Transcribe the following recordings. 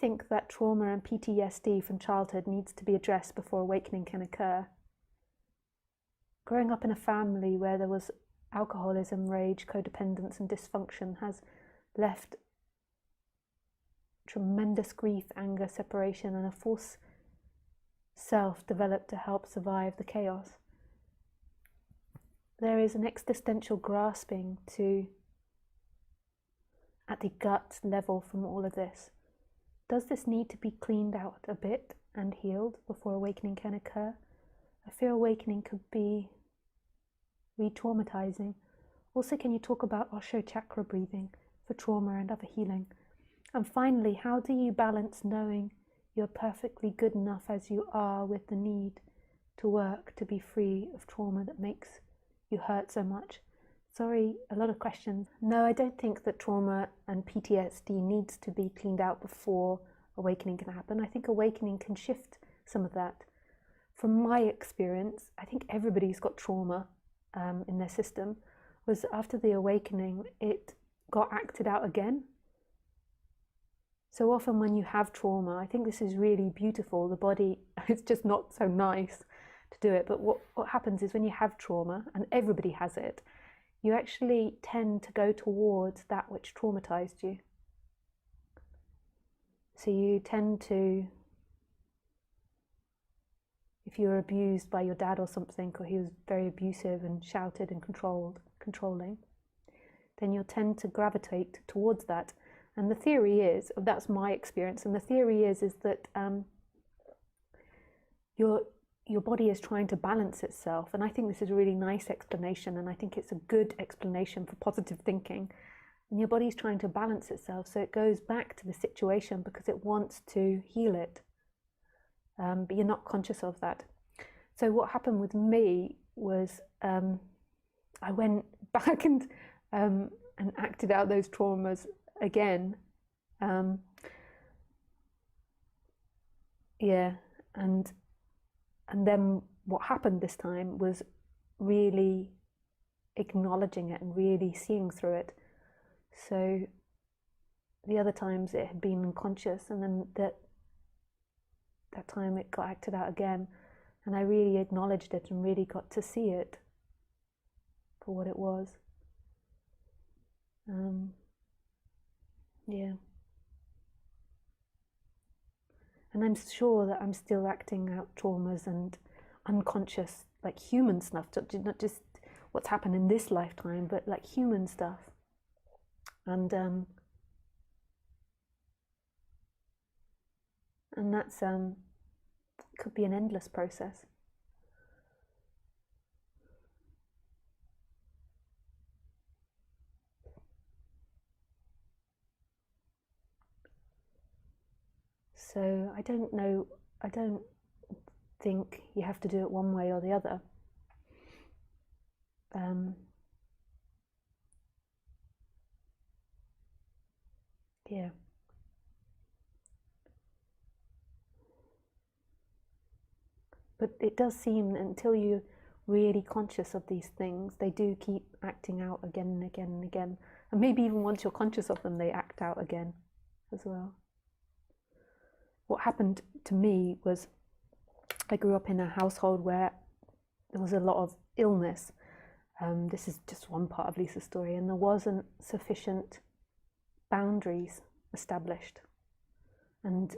think that trauma and PTSD from childhood needs to be addressed before awakening can occur. Growing up in a family where there was alcoholism, rage, codependence and dysfunction has left tremendous grief, anger, separation and a false self developed to help survive the chaos. There is an existential grasping at the gut level from all of this. Does this need to be cleaned out a bit and healed before awakening can occur? I fear awakening could be re-traumatizing. Also, can you talk about Osho chakra breathing for trauma and other healing? And finally, how do you balance knowing you're perfectly good enough as you are with the need to work to be free of trauma that makes you hurt so much? Sorry, a lot of questions. No, I don't think that trauma and PTSD needs to be cleaned out before awakening can happen. I think awakening can shift some of that. From my experience, I think everybody's got trauma in their system. Was after the awakening, it got acted out again. So often when you have trauma, I think this is really beautiful. The body, it's just not so nice to do it. But what happens is when you have trauma, and everybody has it, you actually tend to go towards that which traumatized you. So you tend to, if you were abused by your dad or something, or he was very abusive and shouted and controlling, then you'll tend to gravitate towards that. And the theory is, that's my experience, and the theory is that your body is trying to balance itself. And I think this is a really nice explanation, and I think it's a good explanation for positive thinking. And your body is trying to balance itself, so it goes back to the situation because it wants to heal it. But you're not conscious of that. So what happened with me was I went back and acted out those traumas again. And then what happened this time was really acknowledging it and really seeing through it. So the other times it had been unconscious, and then that time it got acted out again, and I really acknowledged it and really got to see it for what it was. Yeah. And I'm sure that I'm still acting out traumas and unconscious, like human stuff, not just what's happened in this lifetime, but like human stuff. And that's could be an endless process. So I don't know, I don't think you have to do it one way or the other. Yeah. But it does seem, until you're really conscious of these things, they do keep acting out again and again and again. And maybe even once you're conscious of them, they act out again as well. What happened to me was I grew up in a household where there was a lot of illness. This is just one part of Lisa's story, and there wasn't sufficient boundaries established. And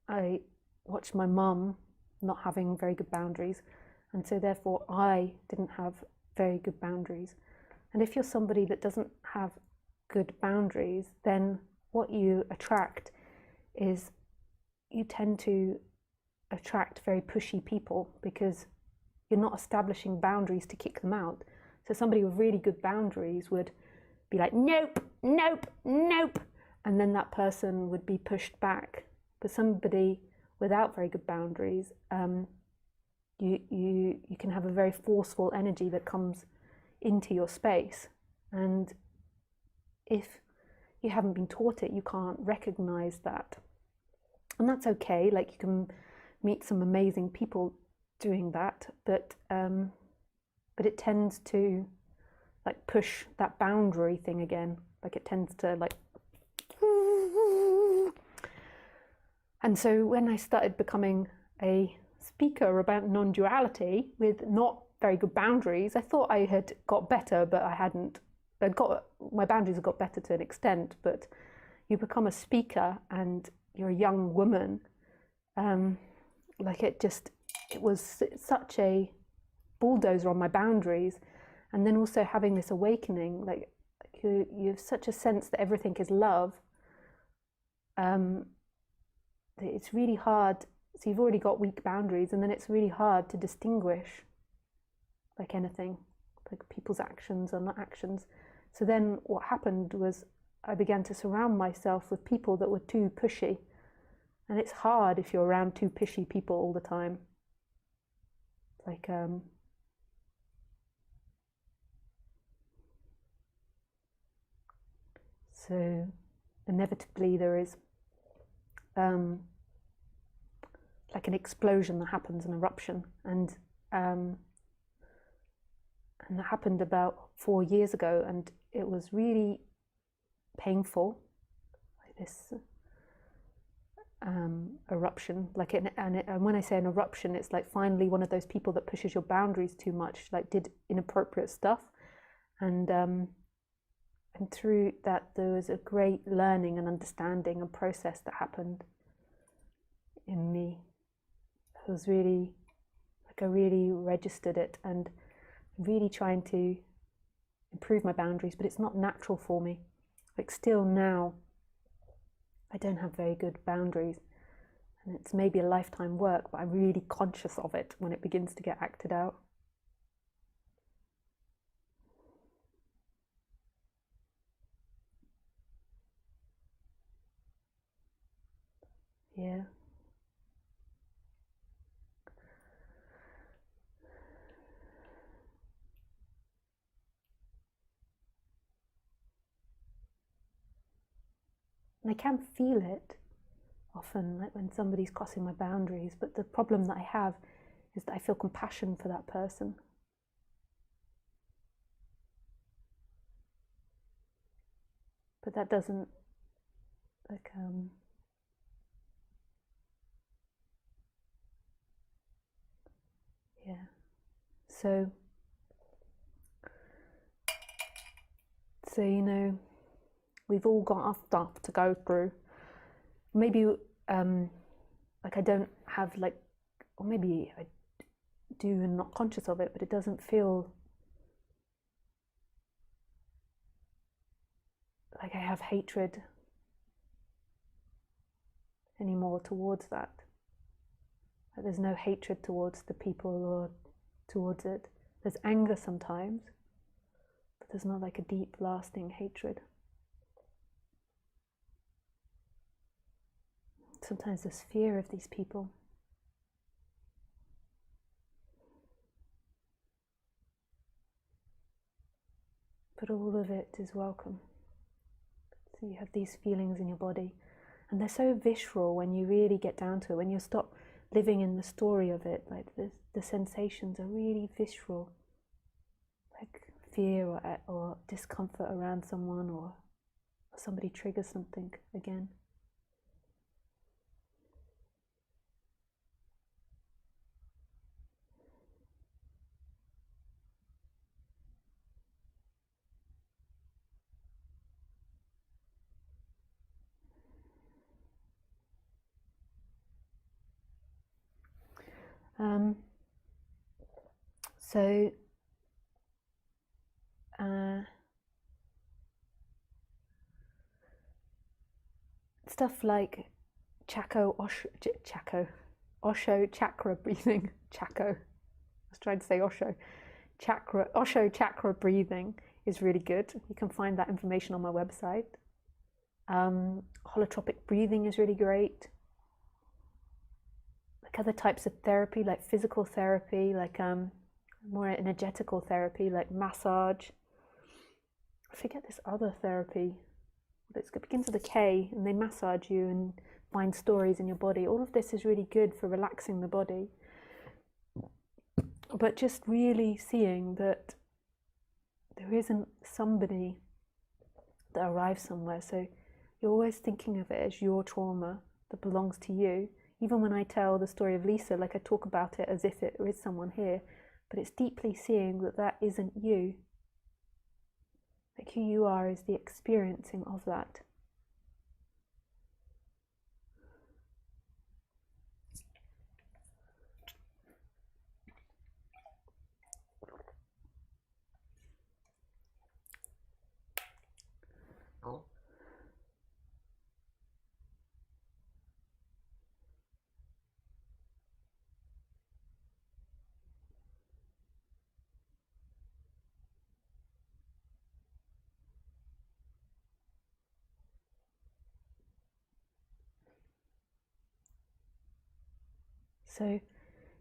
I watched my mum not having very good boundaries, and so therefore I didn't have very good boundaries. And if you're somebody that doesn't have good boundaries, then what you attract is you tend to attract very pushy people because you're not establishing boundaries to kick them out. So somebody with really good boundaries would be like, nope, nope, nope, and then that person would be pushed back. But somebody without very good boundaries, you can have a very forceful energy that comes into your space, and if you haven't been taught it, you can't recognize that. And that's okay, like you can meet some amazing people doing that, but it tends to like push that boundary thing again. Like it tends to like, And so when I started becoming a speaker about non-duality with not very good boundaries, I thought I had got better, but I hadn't. My boundaries had got better to an extent, but you become a speaker and you're a young woman, it was such a bulldozer on my boundaries. And then also having this awakening, like you have such a sense that everything is love. It's really hard. So you've already got weak boundaries, and then it's really hard to distinguish like anything, like people's actions or not actions. So then what happened was I began to surround myself with people that were too pushy. And it's hard if you're around too pushy people all the time. Like, so inevitably there is like an explosion that happens, an eruption, and that happened about 4 years ago, and it was really painful. Like this eruption, like and when I say an eruption, it's like finally one of those people that pushes your boundaries too much, like did inappropriate stuff, and through that there was a great learning and understanding and process that happened in me. It was really like I really registered it and really trying to improve my boundaries, but it's not natural for me. Like still now I don't have very good boundaries, and it's maybe a lifetime work, but I'm really conscious of it when it begins to get acted out. Yeah. And I can feel it often, like when somebody's crossing my boundaries, but the problem that I have is that I feel compassion for that person. But that doesn't, like, yeah. So you know, we've all got our stuff to go through. Maybe, like I don't have like, or maybe I do and not conscious of it, but it doesn't feel like I have hatred anymore towards that. Like there's no hatred towards the people or towards it. There's anger sometimes, but there's not like a deep, lasting hatred. Sometimes there's fear of these people. But all of it is welcome. So you have these feelings in your body, and they're so visceral when you really get down to it. When you stop living in the story of it, like the sensations are really visceral, like fear or discomfort around someone, or somebody triggers something again. So stuff like Osho chakra breathing. I was trying to say Osho chakra breathing is really good. You can find that information on my website. Holotropic breathing is really great. Like other types of therapy, like physical therapy, like more energetical therapy, like massage. I forget this other therapy. It begins with a K, and they massage you and find stories in your body. All of this is really good for relaxing the body. But just really seeing that there isn't somebody that arrives somewhere. So you're always thinking of it as your trauma, that belongs to you. Even when I tell the story of Lisa, like I talk about it as if it is someone here, but it's deeply seeing that that isn't you. Like who you are is the experiencing of that.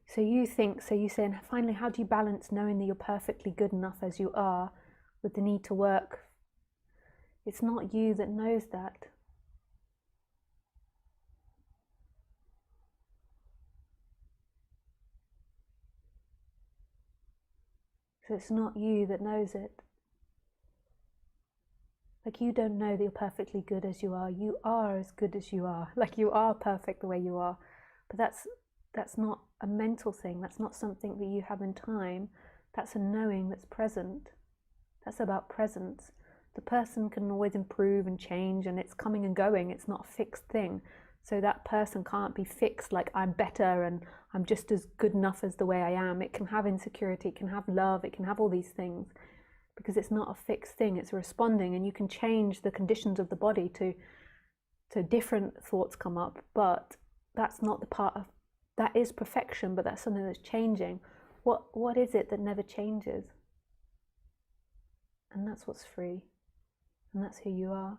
So you think, so you say, and finally, how do you balance knowing that you're perfectly good enough as you are with the need to work? It's not you that knows that. So it's not you that knows it. Like you don't know that you're perfectly good as you are. You are as good as you are. Like you are perfect the way you are. But that's not a mental thing. That's not something that you have in time. That's a knowing that's present. That's about presence. The person can always improve and change, and it's coming and going. It's not a fixed thing. So that person can't be fixed like I'm better and I'm just as good enough as the way I am. It can have insecurity, it can have love, it can have all these things, because it's not a fixed thing. It's responding, and you can change the conditions of the body to different thoughts come up, but that's not the part of that is perfection, but that's something that's changing. What is it that never changes? And that's what's free, and that's who you are.